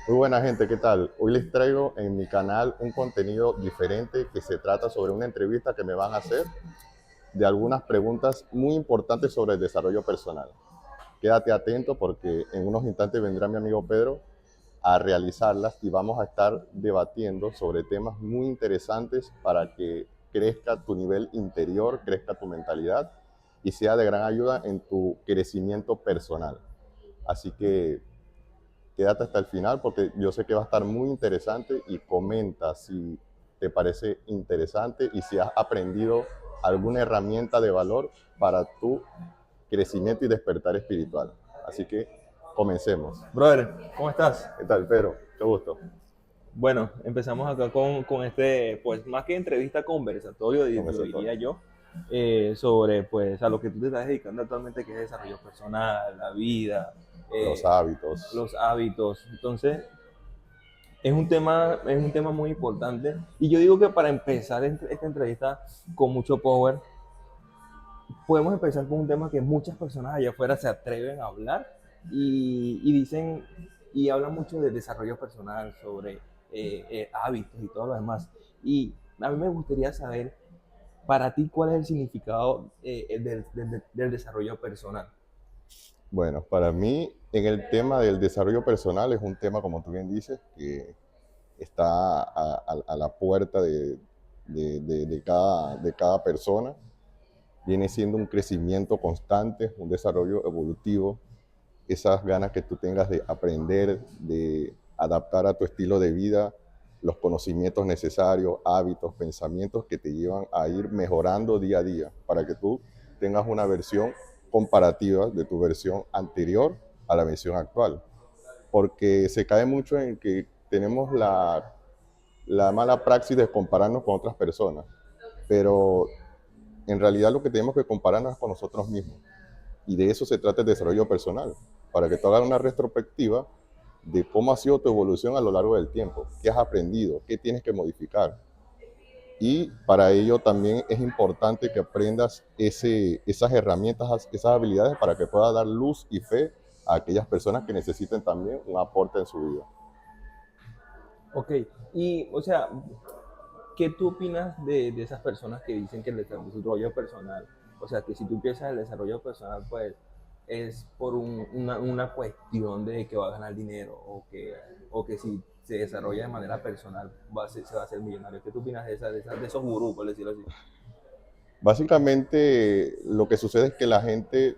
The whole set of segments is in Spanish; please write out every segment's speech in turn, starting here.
Muy buena gente, ¿qué tal? Hoy les traigo en mi canal un contenido diferente que se trata sobre una entrevista que me van a hacer de algunas preguntas muy importantes sobre el desarrollo personal. Quédate atento porque en unos instantes vendrá mi amigo Pedro a realizarlas y vamos a estar debatiendo sobre temas muy interesantes para que crezca tu nivel interior, crezca tu mentalidad y sea de gran ayuda en tu crecimiento personal. Así que quédate hasta el final porque yo sé que va a estar muy interesante y comenta si te parece interesante y si has aprendido alguna herramienta de valor para tu crecimiento y despertar espiritual. Así que comencemos. Brother, ¿cómo estás? ¿Qué tal, Pedro? Qué gusto. Bueno, empezamos acá con este, pues más que entrevista, conversatorio, lo Conversatorio. diría yo, sobre pues a lo que tú te estás dedicando actualmente, que es desarrollo personal, la vida, Los eh, hábitos. los hábitos. Entonces, es un tema muy importante. Y yo digo que para empezar esta entrevista con mucho power, podemos empezar con un tema que muchas personas allá afuera se atreven a hablar y dicen y hablan mucho de desarrollo personal, sobre hábitos y todo lo demás. Y a mí me gustaría saber, para ti, cuál es el significado del desarrollo personal. Bueno, para mí en el tema del desarrollo personal es un tema, como tú bien dices, que está a la puerta de cada persona. Viene siendo un crecimiento constante, un desarrollo evolutivo, esas ganas que tú tengas de aprender, de adaptar a tu estilo de vida los conocimientos necesarios, hábitos, pensamientos que te llevan a ir mejorando día a día para que tú tengas una versión comparativa de tu versión anterior a la versión actual. Porque se cae mucho en que tenemos la mala praxis de compararnos con otras personas, pero en realidad lo que tenemos que compararnos es con nosotros mismos. Y de eso se trata el desarrollo personal, para que tú hagas una retrospectiva de cómo ha sido tu evolución a lo largo del tiempo, qué has aprendido, qué tienes que modificar. Y para ello también es importante que aprendas esas herramientas, esas habilidades para que puedas dar luz y fe a aquellas personas que necesiten también un aporte en su vida. Ok, y o sea, ¿qué tú opinas de esas personas que dicen que el desarrollo personal, o sea, que si tú piensas el desarrollo personal, pues es por una cuestión de que va a ganar dinero o que si se desarrolla de manera personal se va a hacer millonario? ¿Qué tú opinas de esos gurús, por decirlo así? Básicamente lo que sucede es que la gente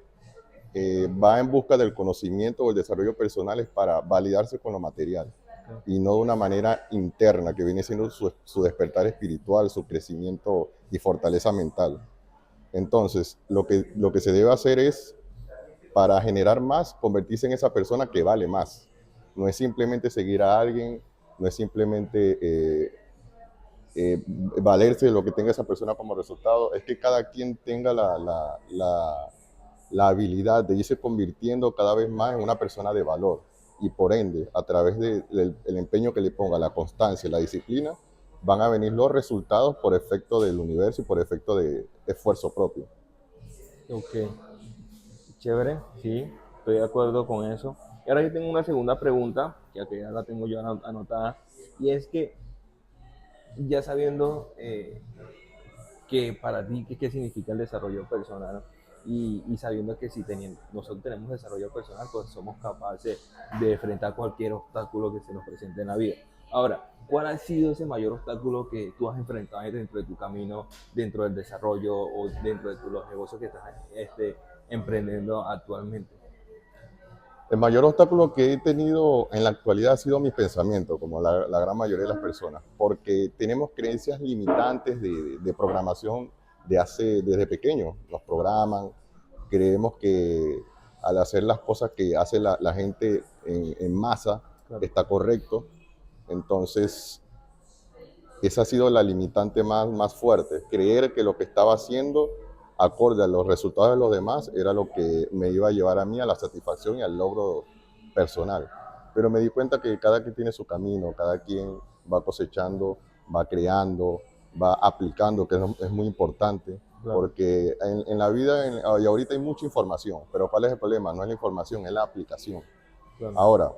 va en busca del conocimiento o el desarrollo personal es para validarse con lo material Okay. y no de una manera interna que viene siendo su despertar espiritual, su crecimiento y fortaleza mental. Entonces, lo que se debe hacer es, para generar más, convertirse en esa persona que vale más. No es simplemente seguir a alguien, no es simplemente valerse de lo que tenga esa persona como resultado, es que cada quien tenga la habilidad de irse convirtiendo cada vez más en una persona de valor y por ende, a través del empeño que le ponga, la constancia, la disciplina, van a venir los resultados por efecto del universo y por efecto de esfuerzo propio. Ok, chévere, sí, estoy de acuerdo con eso. Y ahora yo tengo una segunda pregunta, que ya la tengo yo anotada, y es que ya sabiendo que para ti, ¿qué significa el desarrollo personal? Y sabiendo que si nosotros tenemos desarrollo personal, pues somos capaces de enfrentar cualquier obstáculo que se nos presente en la vida. Ahora, ¿cuál ha sido ese mayor obstáculo que tú has enfrentado dentro de tu camino, dentro del desarrollo o dentro de los negocios que estás emprendiendo actualmente? El mayor obstáculo que he tenido en la actualidad ha sido mis pensamientos, como la gran mayoría de las personas, porque tenemos creencias limitantes de programación desde pequeños. Nos programan, creemos que al hacer las cosas que hace la gente en masa Claro. está correcto. Entonces, esa ha sido la limitante más fuerte, creer que lo que estaba haciendo, acorde a los resultados de los demás, era lo que me iba a llevar a mí a la satisfacción y al logro personal. Pero me di cuenta que cada quien tiene su camino, cada quien va cosechando, va creando, va aplicando, que es muy importante, Claro, porque en la vida, y ahorita hay mucha información, pero ¿cuál es el problema? No es la información, es la aplicación. claro. Ahora,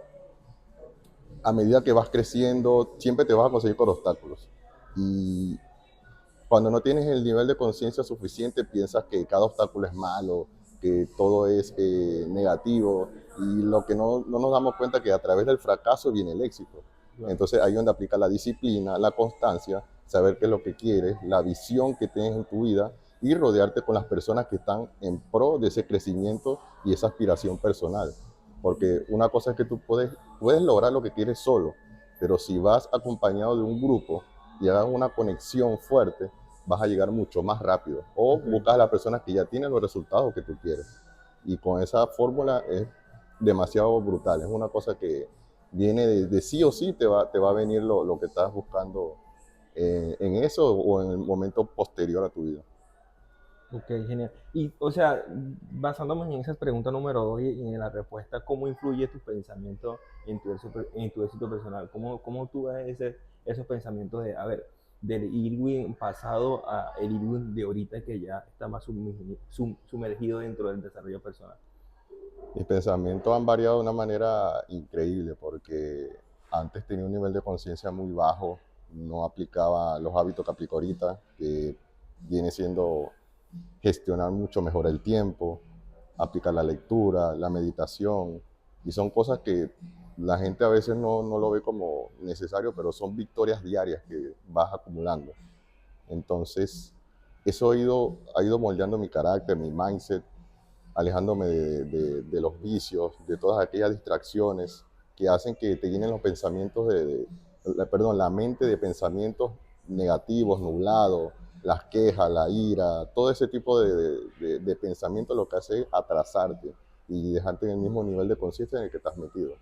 a medida que vas creciendo, siempre te vas a conseguir con obstáculos. Y cuando no tienes el nivel de conciencia suficiente, piensas que cada obstáculo es malo, que todo es negativo, y lo que no nos damos cuenta es que a través del fracaso viene el éxito. Claro. Entonces ahí es donde aplica la disciplina, la constancia, saber qué es lo que quieres, la visión que tienes en tu vida y rodearte con las personas que están en pro de ese crecimiento y esa aspiración personal. Porque una cosa es que tú puedes lograr lo que quieres solo, pero si vas acompañado de un grupo y hagan una conexión fuerte, vas a llegar mucho más rápido. O Ok. buscas a las personas que ya tienen los resultados que tú quieres. Y con esa fórmula es demasiado brutal. Es una cosa que viene de sí o sí, te va a venir lo que estás buscando en eso o en el momento posterior a tu vida. Ok, genial. Y, o sea, basándonos en esa pregunta número 2 y en la respuesta, ¿cómo influye tu pensamiento en tu éxito personal? ¿Cómo tú ves esos pensamientos de, a ver, del Irwin pasado a el Irwin de ahorita que ya está más sumergido dentro del desarrollo personal? Mis pensamientos han variado de una manera increíble porque antes tenía un nivel de conciencia muy bajo, no aplicaba los hábitos que aplico ahorita, que viene siendo gestionar mucho mejor el tiempo, aplicar la lectura, la meditación, y son cosas que la gente a veces no lo ve como necesario, pero son victorias diarias que vas acumulando. Entonces, eso ha ido moldeando mi carácter, mi mindset, alejándome de los vicios, de todas aquellas distracciones que hacen que te llenen los pensamientos perdón, la mente de pensamientos negativos, nublados, las quejas, la ira, todo ese tipo de pensamientos lo que hace es atrasarte y dejarte en el mismo nivel de conciencia en el que estás metido.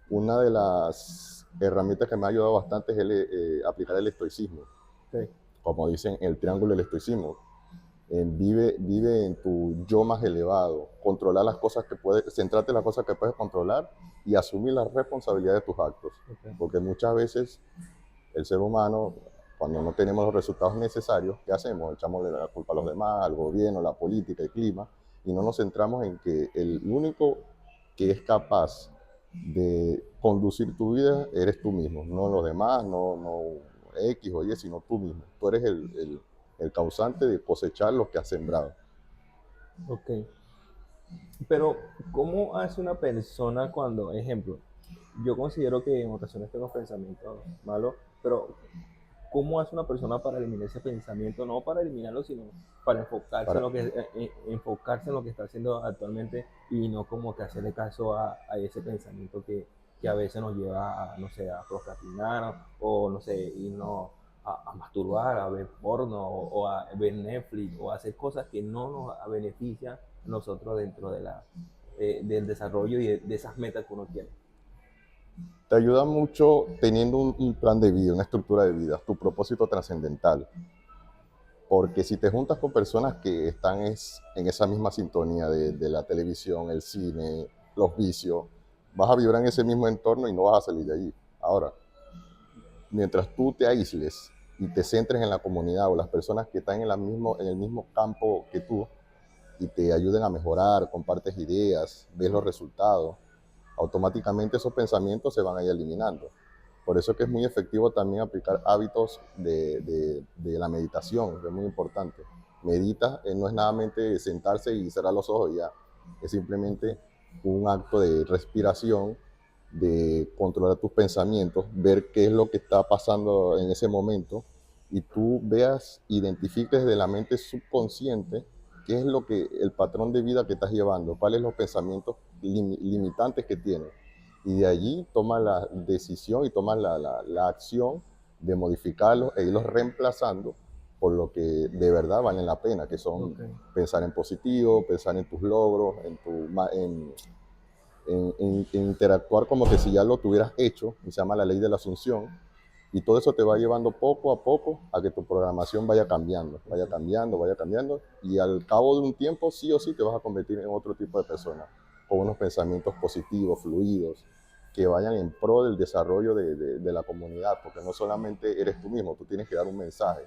Una de las herramientas que me ha ayudado bastante es aplicar el estoicismo, Sí. como dicen, el triángulo del estoicismo. Vive en tu yo más elevado, controlar las cosas que puedes, centrarte en las cosas que puedes controlar y asumir la responsabilidad de tus actos. Ok. Porque muchas veces el ser humano, cuando no tenemos los resultados necesarios, ¿qué hacemos? Echamos la culpa a los demás, al gobierno, la política, el clima, y no nos centramos en que el único que es capaz de conducir tu vida eres tú mismo, no los demás, no X o Y, sino tú mismo. Tú eres el causante de cosechar lo que has sembrado. Ok. Pero, ¿cómo hace una persona cuando, ejemplo, yo considero que en ocasiones tengo pensamientos malos, pero ¿cómo hace una persona para eliminar ese pensamiento? No para eliminarlo, sino para enfocarse en Para, lo que, enfocarse en lo que está haciendo actualmente y no como que hacerle caso a ese pensamiento que a veces nos lleva a, no sé, a procrastinar o, no sé, irnos a masturbar, a ver porno o a ver Netflix o a hacer cosas que no nos benefician a nosotros dentro de del desarrollo y de esas metas que uno quiere. te ayuda mucho teniendo un plan de vida, una estructura de vida, tu propósito trascendental. Porque si te juntas con personas que están en esa misma sintonía de la televisión, el cine, los vicios, vas a vibrar en ese mismo entorno y no vas a salir de allí. Ahora, mientras tú te aísles y te centres en la comunidad o las personas que están en el mismo campo que tú y te ayuden a mejorar, compartes ideas, ves los resultados, automáticamente esos pensamientos se van a ir eliminando. Por eso es que es muy efectivo también aplicar hábitos de la meditación, que es muy importante. Medita, no es nada más sentarse y cerrar los ojos y ya, es simplemente un acto de respiración, de controlar tus pensamientos, ver qué es lo que está pasando en ese momento y tú veas, identifiques de la mente subconsciente qué es lo que el patrón de vida que estás llevando, cuáles los pensamientos limitantes que tienes. Y de allí tomas la decisión y tomas la acción de modificarlos e irlos reemplazando por lo que de verdad valen la pena, que son Ok, pensar en positivo, pensar en tus logros, en interactuar como que si ya lo tuvieras hecho, y se llama la ley de la asunción, y todo eso te va llevando poco a poco a que tu programación vaya cambiando, vaya ok. cambiando, vaya cambiando, y al cabo de un tiempo sí o sí te vas a convertir en otro tipo de persona, con unos pensamientos positivos, fluidos, que vayan en pro del desarrollo de la comunidad, porque no solamente eres tú mismo, tú tienes que dar un mensaje,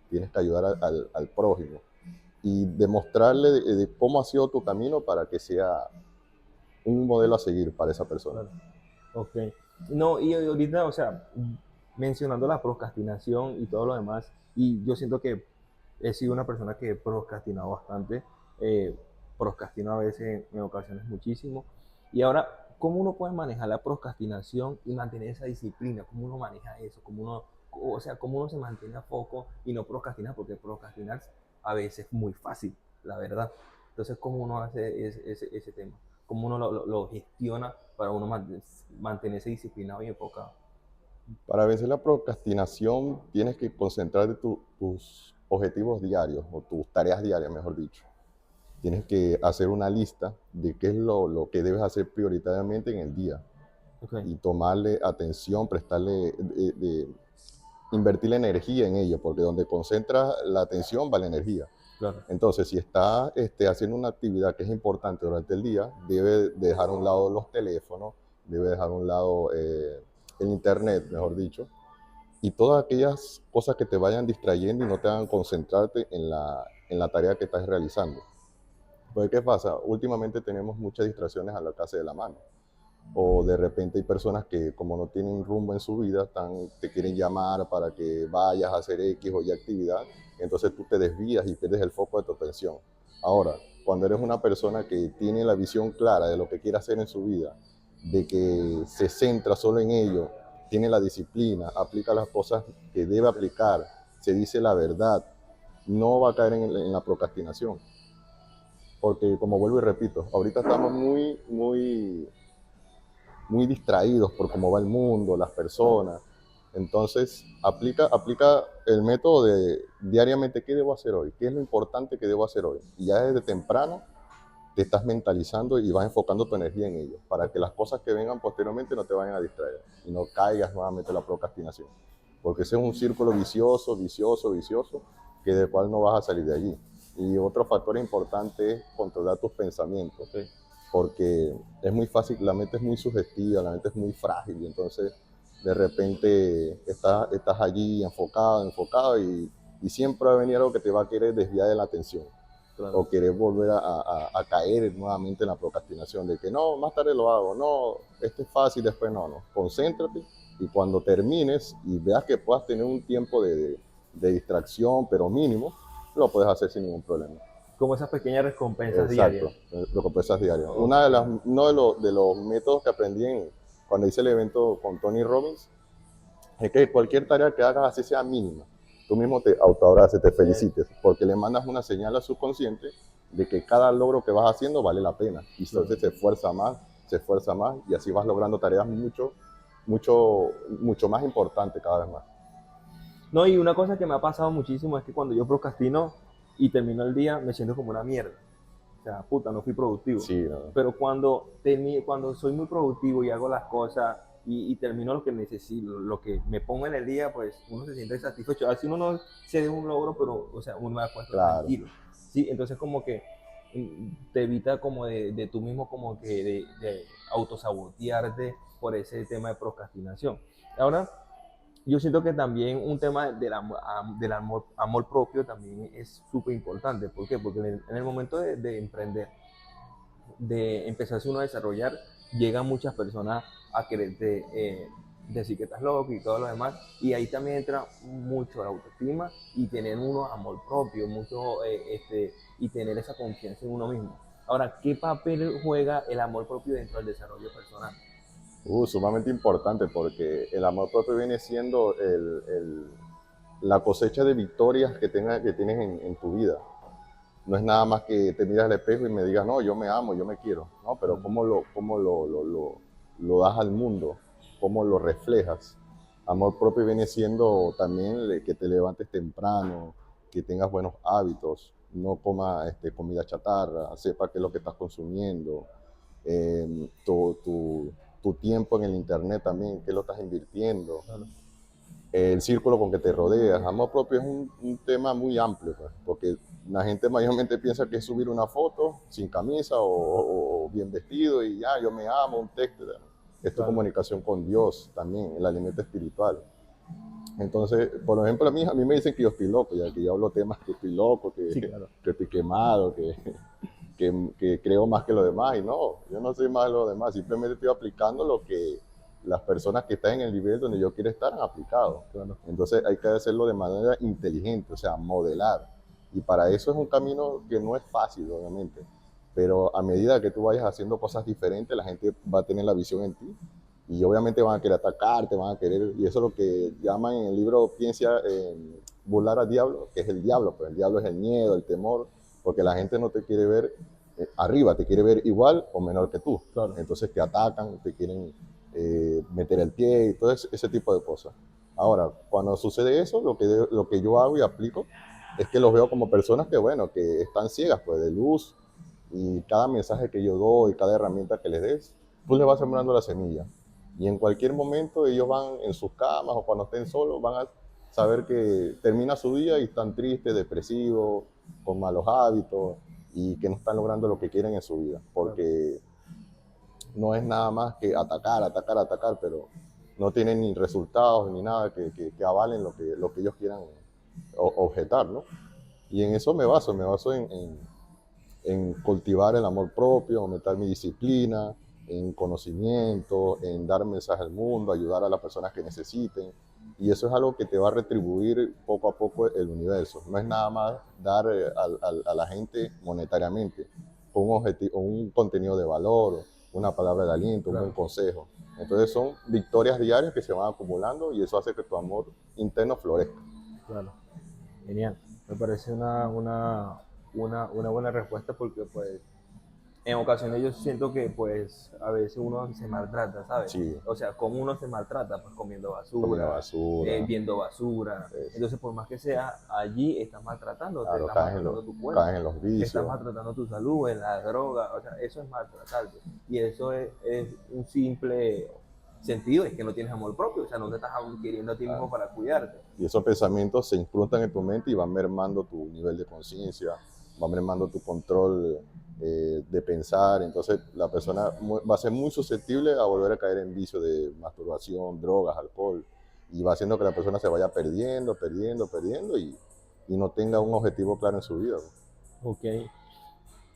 tienes que ayudar al prójimo y demostrarle de cómo ha sido tu camino para que sea un modelo a seguir para esa persona. Claro. Ok. No, y ahorita, o sea, mencionando la procrastinación y todo lo demás, y yo siento que he sido una persona que he procrastinado bastante, eh, procrastino a veces en ocasiones muchísimo, y ahora, ¿cómo uno puede manejar la procrastinación y mantener esa disciplina? ¿Cómo uno maneja eso? ¿Cómo uno, o sea, cómo uno se mantiene a foco y no procrastina? Porque procrastinar a veces es muy fácil, la verdad. Entonces, ¿cómo uno hace ese tema? ¿Cómo uno lo gestiona para uno mantenerse disciplinado y enfocado? Para vencer la procrastinación, tienes que concentrarte tus objetivos diarios o tus tareas diarias, mejor dicho. Tienes que hacer una lista de qué es lo que debes hacer prioritariamente en el día Ok, y tomarle atención, prestarle, invertir la energía en ello, porque donde concentras la atención va la energía. claro. Entonces, si estás haciendo una actividad que es importante durante el día, debe dejar a un lado los teléfonos, debe dejar a un lado el internet, mejor dicho, y todas aquellas cosas que te vayan distrayendo y no te hagan concentrarte en la tarea que estás realizando. Pues, ¿qué pasa? Últimamente tenemos muchas distracciones al alcance de la mano. O de repente hay personas que como no tienen rumbo en su vida, te quieren llamar para que vayas a hacer X o Y actividad, entonces tú te desvías y pierdes el foco de tu atención. Ahora, cuando eres una persona que tiene la visión clara de lo que quiere hacer en su vida, de que se centra solo en ello, tiene la disciplina, aplica las cosas que debe aplicar, se dice la verdad, no va a caer en la procrastinación. Porque como vuelvo y repito, ahorita estamos muy distraídos por cómo va el mundo, las personas. Entonces, aplica el método de diariamente qué debo hacer hoy, qué es lo importante que debo hacer hoy. Y ya desde temprano te estás mentalizando y vas enfocando tu energía en ello, para que las cosas que vengan posteriormente no te vayan a distraer y no caigas nuevamente en la procrastinación. Porque ese es un círculo vicioso, vicioso, vicioso, que del cual no vas a salir de allí. Y otro factor importante es controlar tus pensamientos, Sí. porque es muy fácil, la mente es muy sugestiva, la mente es muy frágil, y entonces de repente estás allí enfocado, enfocado, y siempre va a venir algo que te va a querer desviar de la atención Claro. o querer volver a caer nuevamente en la procrastinación de que no, más tarde lo hago, no, esto es fácil, después no, no, concéntrate y cuando termines y veas que puedas tener un tiempo de distracción, pero mínimo, lo puedes hacer sin ningún problema. Como esas pequeñas recompensas diarias. Exacto, recompensas diarias. Ok. Uno de los métodos que aprendí cuando hice el evento con Tony Robbins es que cualquier tarea que hagas, así sea mínima, tú mismo te autoabraces, te felicites, porque le mandas una señal al subconsciente de que cada logro que vas haciendo vale la pena. Y Claro. entonces se esfuerza más, y así vas logrando tareas mucho más importantes cada vez más. No, y una cosa que me ha pasado muchísimo es que cuando yo procrastino y termino el día, me siento como una mierda. O sea, puta, no fui productivo. Sí, no, Pero cuando soy muy productivo y hago las cosas y termino lo que necesito, lo que me pongo en el día, pues uno se siente satisfecho. Así uno no se dé un logro, pero, o sea, uno me acuesto claro. tranquilo. Sí, entonces como que te evita como de tú mismo como que de autosabotearte por ese tema de procrastinación. Ahora, yo siento que también un tema del amor propio también es súper importante. ¿Por qué? Porque en el momento de emprender, de empezarse uno a desarrollar, llegan muchas personas a quererte decir que estás loco y todo lo demás. Y ahí también entra mucho la autoestima y tener uno amor propio, mucho y tener esa confianza en uno mismo. Ahora, ¿qué papel juega el amor propio dentro del desarrollo personal? Sumamente importante, porque el amor propio viene siendo la cosecha de victorias que tienes en tu vida. No es nada más que te miras al espejo y me digas, no, yo me amo, yo me quiero. No, pero Claro, ¿cómo lo das al mundo? ¿Cómo lo reflejas? Amor propio viene siendo también que te levantes temprano, que tengas buenos hábitos, no comas comida chatarra, sepa qué es lo que estás consumiendo, eh, tu, tu, tu tiempo en el internet también, qué lo estás invirtiendo, claro. el círculo con que te rodeas. Amor propio es un tema muy amplio, pues, porque la gente mayormente piensa que es subir una foto sin camisa o bien vestido y ya, yo me amo, un texto. Es tu Claro. comunicación con Dios también, el alimento espiritual. Entonces, por ejemplo, a mí me dicen que yo estoy loco, ya que yo hablo temas que estoy loco, Sí, claro. que estoy quemado, que creo más que los demás. Y no, yo no soy más de los demás, simplemente estoy aplicando las personas que están en el nivel donde yo quiero estar han aplicado. Claro. Entonces hay que hacerlo de manera inteligente, o sea, modelar. Y para eso es un camino que no es fácil, obviamente. Pero a medida que tú vayas haciendo cosas diferentes, la gente va a tener la visión en ti. Y obviamente van a querer atacarte, van a querer, y eso es lo que llaman en el libro Piensa, burlar al diablo, que es el diablo, pues el diablo es el miedo, el temor, porque la gente no te quiere ver arriba, te quiere ver igual o menor que tú. Claro. Entonces te atacan, te quieren meter el pie y todo ese tipo de cosas. Ahora, cuando sucede eso, lo que yo hago y aplico es que los veo como personas que, bueno, que están ciegas pues, de luz, y cada mensaje que yo doy, cada herramienta que les des, tú les vas sembrando la semilla. Y en cualquier momento ellos van en sus camas o cuando estén solos, van a saber que termina su día y están tristes, depresivos, con malos hábitos y que no están logrando lo que quieren en su vida. Porque no es nada más que atacar, atacar, atacar, pero no tienen ni resultados ni nada que avalen lo que ellos quieran objetar, ¿no? Y en eso me baso en cultivar el amor propio, aumentar mi disciplina, en conocimiento, en dar mensaje al mundo, ayudar a las personas que necesiten. Y eso es algo que te va a retribuir poco a poco el universo. No es nada más dar a la gente monetariamente un, objetivo, un contenido de valor, una palabra de aliento, un buen consejo. Entonces son victorias diarias que se van acumulando y eso hace que tu amor interno florezca. Claro. Genial. Me parece una buena respuesta porque pues en ocasiones yo siento que pues a veces uno se maltrata, ¿sabes? Sí, O sea, como uno se maltrata, pues comiendo comiendo basura, basura, viendo basura. Entonces, por más que sea, allí estás maltratándote, claro, estás maltratando tu cuerpo, caes en los estás vicios. maltratando tu salud, en la droga, o sea, eso es maltratarte. Y eso es un simple sentido, es que no tienes amor propio, o sea, no te estás queriendo a ti mismo para cuidarte. Y esos pensamientos se incrustan en tu mente y van mermando tu nivel de conciencia, van mermando tu control de pensar. Entonces la persona va a ser muy susceptible a volver a caer en vicio de masturbación, drogas, alcohol. Y va haciendo que la persona se vaya perdiendo, perdiendo, perdiendo y no tenga un objetivo claro en su vida. Ok.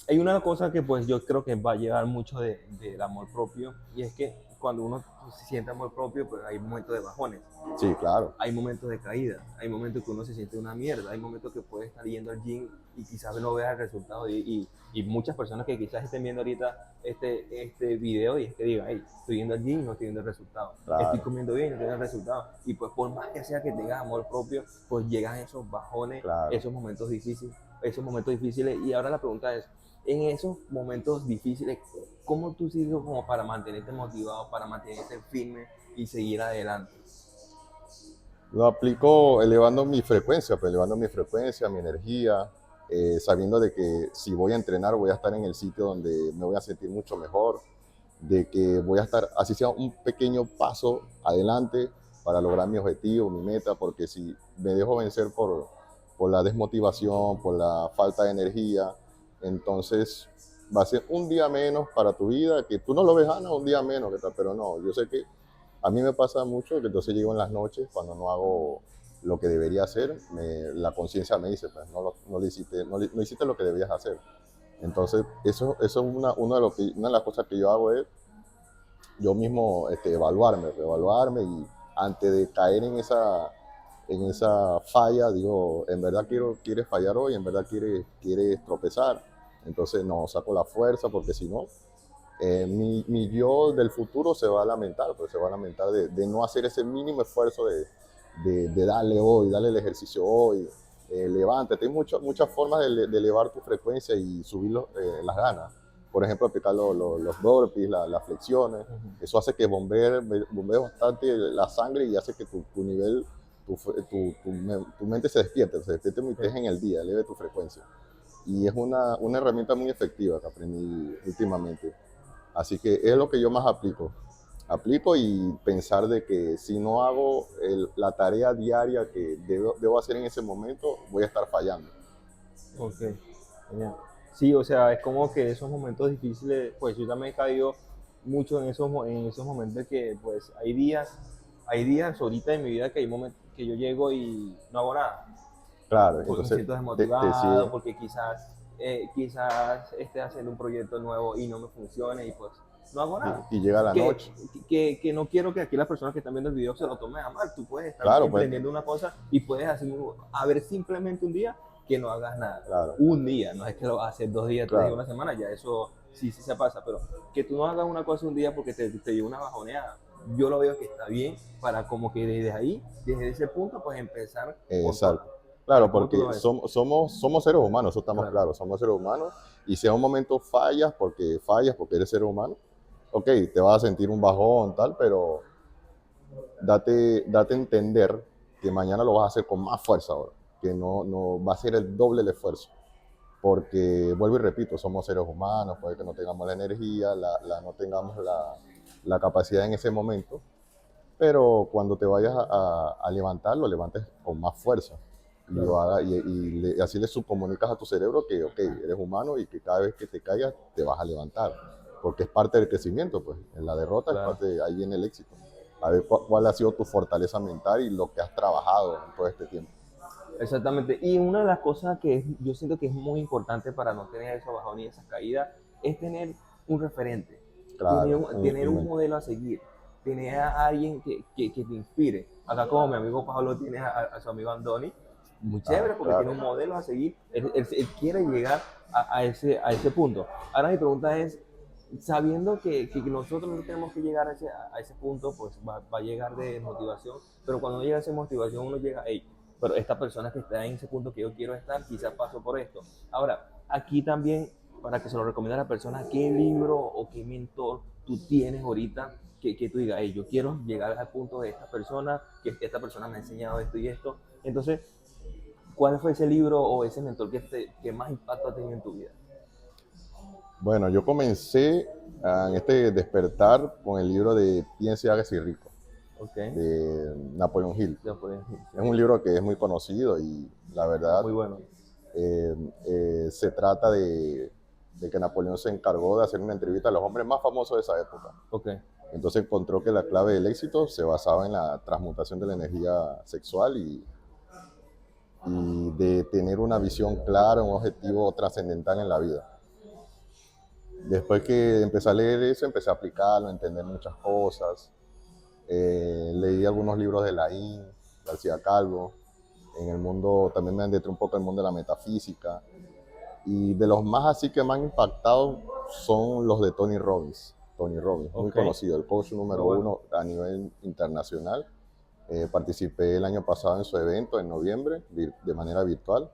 Hay una cosa que pues yo creo que va a llevar mucho del amor propio y es que cuando uno se siente amor propio pues hay momentos de bajones, Sí, claro, hay momentos de caída, hay momentos que uno se siente una mierda, hay momentos que puede estar yendo al gym y quizás no vea el resultado y muchas personas que quizás estén viendo ahorita este video y es que digan, hey, estoy yendo al gym y no estoy viendo el resultado, estoy claro, comiendo bien y no estoy viendo el resultado y pues por más que sea que tengas amor propio pues llegan esos bajones, claro. esos momentos difíciles y ahora la pregunta es, en esos momentos difíciles, ¿cómo tú sigues como para mantenerte motivado, para mantenerte firme y seguir adelante? Lo aplico elevando mi frecuencia, pues elevando mi frecuencia, mi energía, sabiendo de que si voy a entrenar voy a estar en el sitio donde me voy a sentir mucho mejor, de que voy a estar, así sea un pequeño paso adelante para lograr mi objetivo, mi meta, porque si me dejo vencer por la desmotivación, por la falta de energía, entonces va a ser un día menos para tu vida, que tú no lo ves, Ana, un día menos, pero no, yo sé que a mí me pasa mucho que entonces llego en las noches cuando no hago lo que debería hacer, la conciencia me dice, pues no, no hiciste lo que debías hacer. Entonces, eso es una de las cosas que yo hago es yo mismo evaluarme y antes de caer en esa falla, digo, en verdad quieres fallar hoy, en verdad quieres tropezar. Entonces, no, saco la fuerza porque si no, mi yo del futuro se va a lamentar, pues se va a lamentar de no hacer ese mínimo esfuerzo de darle hoy, darle el ejercicio hoy, levántate. Hay muchas formas de elevar tu frecuencia y subir las ganas. Por ejemplo, aplicar los burpees, las flexiones. Eso hace que bombee bastante la sangre y hace que tu nivel, tu mente se despierte muy Sí. en el día, eleve tu frecuencia. Y es una herramienta muy efectiva que aprendí últimamente. Así que es lo que yo más aplico. Aplico y pensar de que si no hago la tarea diaria que debo hacer en ese momento, voy a estar fallando. Ok, genial. Sí, o sea, es como que esos momentos difíciles, pues yo también he caído mucho en esos momentos que pues hay días ahorita en mi vida que hay momentos que yo llego y no hago nada, Claro, porque me entonces siento te sigue, desmotivado, porque quizás esté haciendo un proyecto nuevo y no me funcione y pues no hago nada. Y llega la Que, noche. que no quiero que aquí las personas que están viendo el video se lo tomen a mal. Tú puedes estar Claro, pues, emprendiendo una cosa y puedes hacer, a ver, simplemente un día que no hagas nada. claro, Un día, no es que lo vas a hacer 2 días, 3 días, claro. una semana, ya eso sí, sí se pasa, pero que tú no hagas una cosa un día porque te dio una bajoneada. Yo lo veo que está bien para como que desde ahí, desde ese punto, pues empezar con toda. Exacto. Claro, Claro, ¿cómo tú lo porque ves? somos seres humanos, eso estamos Claro, claros, somos seres humanos. Y si a un momento fallas porque eres ser humano, ok, te vas a sentir un bajón, tal, pero date a entender que mañana lo vas a hacer con más fuerza ahora, que no va a ser el doble el esfuerzo. Porque, vuelvo y repito, somos seres humanos, puede que no tengamos la energía, no tengamos la capacidad en ese momento, pero cuando te vayas a levantar, lo levantes con más fuerza. claro. Así le subcomunicas a tu cerebro que, ok, eres humano y que cada vez que te caigas te vas a levantar. Porque es parte del crecimiento, pues. En la derrota es Claro. parte ahí viene el éxito. A ver cuál ha sido tu fortaleza mental y lo que has trabajado en todo este tiempo. Exactamente. Y una de las cosas que yo siento que es muy importante para no tener esos bajones y esas caídas es tener un referente, Claro, tener un modelo a seguir, tener a alguien que te inspire. Acá como mi amigo Pablo tiene a su amigo Andoni, muy chévere porque tiene claro. un modelo a seguir, él quiere llegar a ese punto. Ahora mi pregunta es, sabiendo que nosotros no tenemos que llegar a ese punto, pues va a llegar de motivación, pero cuando llega esa motivación uno llega, hey, pero esta persona que está en ese punto que yo quiero estar, quizás paso por esto. Ahora, aquí también, para que se lo recomiende a la persona, ¿qué libro o qué mentor tú tienes ahorita que tú digas, hey, yo quiero llegar al punto de esta persona, que esta persona me ha enseñado esto y esto? Entonces, ¿cuál fue ese libro o ese mentor que más impacto ha tenido en tu vida? Bueno, yo comencé en este despertar con el libro de Piense, hágase rico, Ok, de Napoleon Hill. ya puedes, Es un libro que es muy conocido y la verdad muy bueno. eh, se trata de que Napoleón se encargó de hacer una entrevista a los hombres más famosos de esa época. Ok, Entonces encontró que la clave del éxito se basaba en la transmutación de la energía sexual y de tener una visión clara, un objetivo trascendental en la vida. Después que empecé a leer eso, empecé a aplicarlo, a entender muchas cosas. Leí algunos libros de Laín, García Calvo. En el mundo, también me adentré un poco en el mundo de la metafísica. Y de los más así que me han impactado son los de Tony Robbins. Tony Robbins, muy ok, conocido, el coach muy número bueno. uno a nivel internacional. Participé el año pasado en su evento en noviembre de manera virtual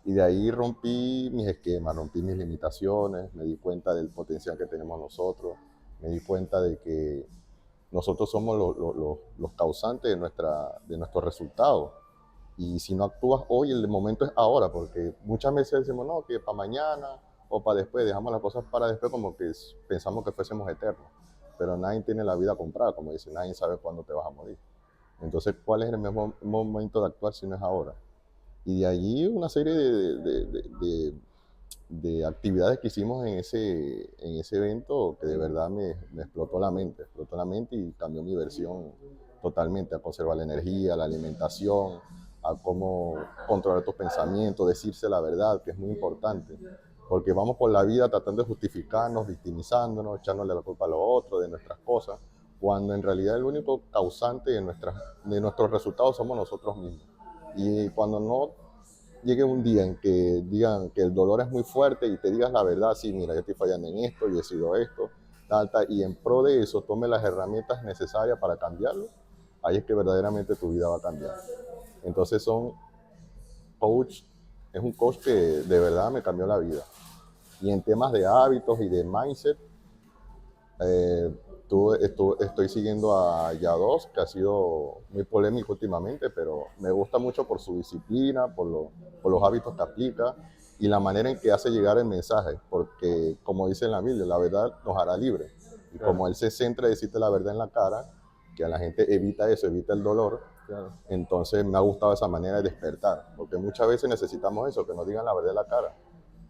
y de ahí rompí mis esquemas, rompí mis limitaciones, me di cuenta del potencial que tenemos nosotros, me di cuenta de que nosotros somos los causantes de nuestros resultados. Y si no actúas hoy, el momento es ahora, porque muchas veces decimos, no, que para mañana o para después, dejamos las cosas para después como que pensamos que fuésemos eternos. Pero nadie tiene la vida comprada, como dice, nadie sabe cuándo te vas a morir. Entonces, ¿cuál es el mejor momento de actuar si no es ahora? Y de allí una serie de actividades que hicimos en ese evento que de verdad me explotó la mente y cambió mi versión totalmente a conservar la energía, la alimentación, a cómo controlar tus pensamientos, decirse la verdad, que es muy importante. Porque vamos por la vida tratando de justificarnos, victimizándonos, echándole la culpa a los otros de nuestras cosas, cuando en realidad el único causante de nuestros resultados somos nosotros mismos. Y cuando no llegue un día en que digan que el dolor es muy fuerte y te digas la verdad, sí, mira, yo estoy fallando en esto, yo he sido esto, tal, tal, y en pro de eso tome las herramientas necesarias para cambiarlo, ahí es que verdaderamente tu vida va a cambiar. Entonces coach, es un coach que de verdad me cambió la vida. Y en temas de hábitos y de mindset, eh, estoy siguiendo a Yados, que ha sido muy polémico últimamente, pero me gusta mucho por su disciplina, por los hábitos que aplica y la manera en que hace llegar el mensaje, porque como dice en la Biblia, la verdad nos hará libres. Y Claro, como él se centra en decirte la verdad en la cara, que a la gente evita eso, evita el dolor, claro. entonces me ha gustado esa manera de despertar, porque muchas veces necesitamos eso, que nos digan la verdad en la cara.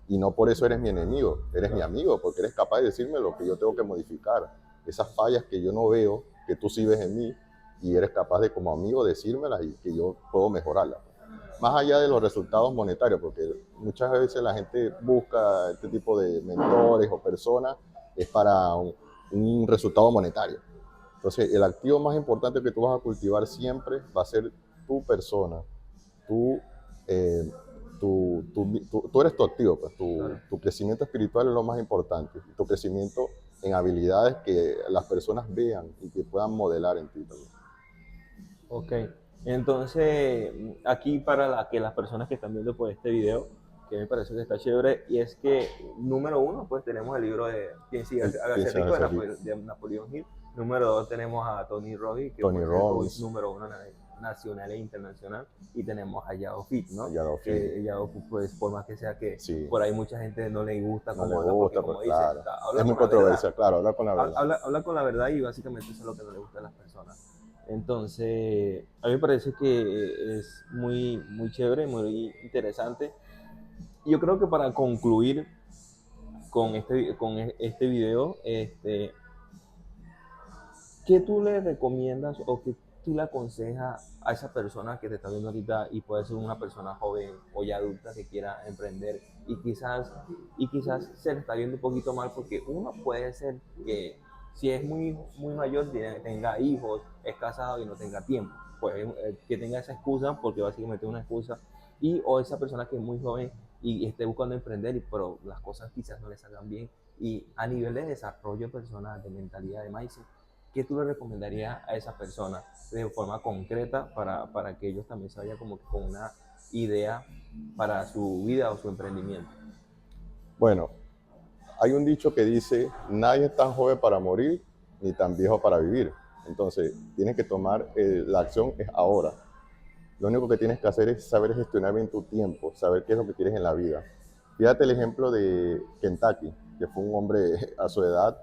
Y no por eso eres mi enemigo, eres mi Claro. amigo, porque eres capaz de decirme lo que yo tengo que modificar. Esas fallas que yo no veo, que tú sí ves en mí, y eres capaz de como amigo decírmelas y que yo puedo mejorarlas. Más allá de los resultados monetarios, porque muchas veces la gente busca este tipo de mentores o personas, es para un resultado monetario. Entonces, el activo más importante que tú vas a cultivar siempre va a ser tu persona, tu, eh, tú eres tu activo, pues Claro. tu crecimiento espiritual es lo más importante, tu crecimiento en habilidades que las personas vean y que puedan modelar en ti también. Ok, entonces aquí para que las personas que están viendo pues este video, que me parece que está chévere, y es que número uno pues tenemos el libro de Quien sigue hágase Piensa en rico ser rico. De Napoleón Hill, número dos tenemos a Tony Robbins, que Tony pues es el coach Robbins, número uno nacional e internacional, y tenemos a Yao Fit, ¿no? Yadó Fit, Que Yao pues por más que sea que sí, por ahí mucha gente no le gusta no le cómo habla, porque gusta, pues como dice, claro. Es habla muy con la verdad, controversial, claro, hablar con la verdad. habla con la verdad y básicamente eso es lo que no le gusta a las personas. Entonces, a mí me parece que es muy chévere, muy interesante. Y yo creo que para concluir con este video, ¿qué tú le recomiendas o qué tú le aconsejas a esa persona que te está viendo ahorita y puede ser una persona joven o ya adulta que quiera emprender y quizás se le está viendo un poquito mal porque uno puede ser que si es muy mayor tenga hijos, es casado y no tenga tiempo, pues que tenga esa excusa porque básicamente es una excusa y o esa persona que es muy joven y esté buscando emprender pero las cosas quizás no le salgan bien y a nivel de desarrollo personal, de mentalidad, de mindset, ¿qué tú le recomendarías a esa persona de forma concreta para que ellos también se vayan como que con una idea para su vida o su emprendimiento? Bueno, hay un dicho que dice, nadie es tan joven para morir ni tan viejo para vivir. Entonces, tienes que tomar, la acción es ahora. Lo único que tienes que hacer es saber gestionar bien tu tiempo, saber qué es lo que quieres en la vida. Fíjate el ejemplo de Kentucky, que fue un hombre a su edad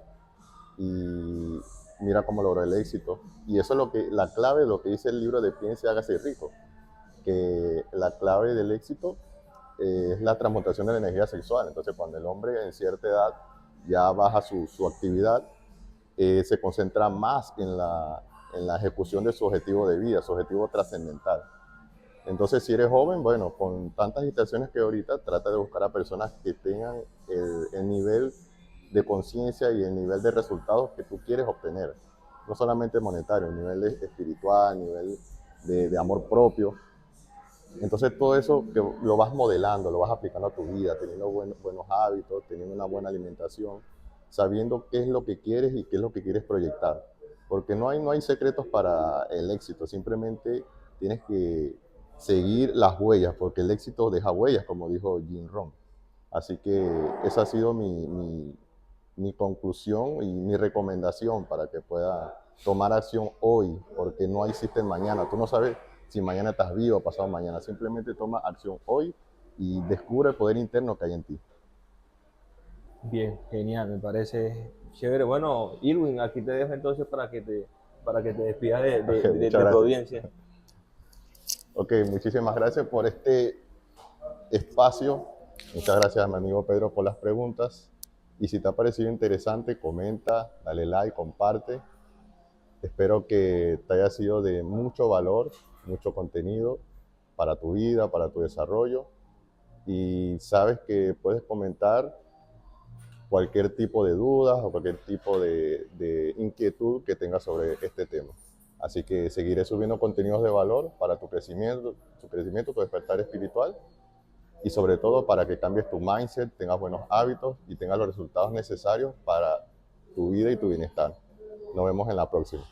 y mira cómo logró el éxito. Y eso es lo que, la clave de lo que dice el libro de Piense y hágase rico, que la clave del éxito es la transmutación de la energía sexual. Entonces, cuando el hombre en cierta edad ya baja su actividad, se concentra más en la ejecución de su objetivo de vida, su objetivo trascendental. Entonces, si eres joven, bueno, con tantas situaciones que ahorita, trata de buscar a personas que tengan el nivel de conciencia y el nivel de resultados que tú quieres obtener. No solamente monetario, el nivel espiritual, el nivel de amor propio. Entonces, todo eso que lo vas modelando, lo vas aplicando a tu vida, teniendo buenos hábitos, teniendo una buena alimentación, sabiendo qué es lo que quieres y qué es lo que quieres proyectar. Porque no hay secretos para el éxito, simplemente tienes que seguir las huellas, porque el éxito deja huellas, como dijo Jim Rohn. Así que esa ha sido mi conclusión y mi recomendación para que pueda tomar acción hoy, porque no existe mañana. Tú no sabes si mañana estás vivo o pasado mañana. Simplemente toma acción hoy y descubre el poder interno que hay en ti. Bien, genial, me parece chévere. Bueno, Irwin, aquí te dejo entonces para que te despidas Ok, muchas de tu gracias. audiencia. Ok, muchísimas gracias por este espacio. Muchas gracias a mi amigo Pedro por las preguntas. Y si te ha parecido interesante, comenta, dale like, comparte. Espero que te haya sido de mucho valor, mucho contenido para tu vida, para tu desarrollo. Y sabes que puedes comentar cualquier tipo de dudas o cualquier tipo de inquietud que tengas sobre este tema. Así que seguiré subiendo contenidos de valor para tu crecimiento, tu despertar espiritual y sobre todo para que cambies tu mindset, tengas buenos hábitos y tengas los resultados necesarios para tu vida y tu bienestar. Nos vemos en la próxima.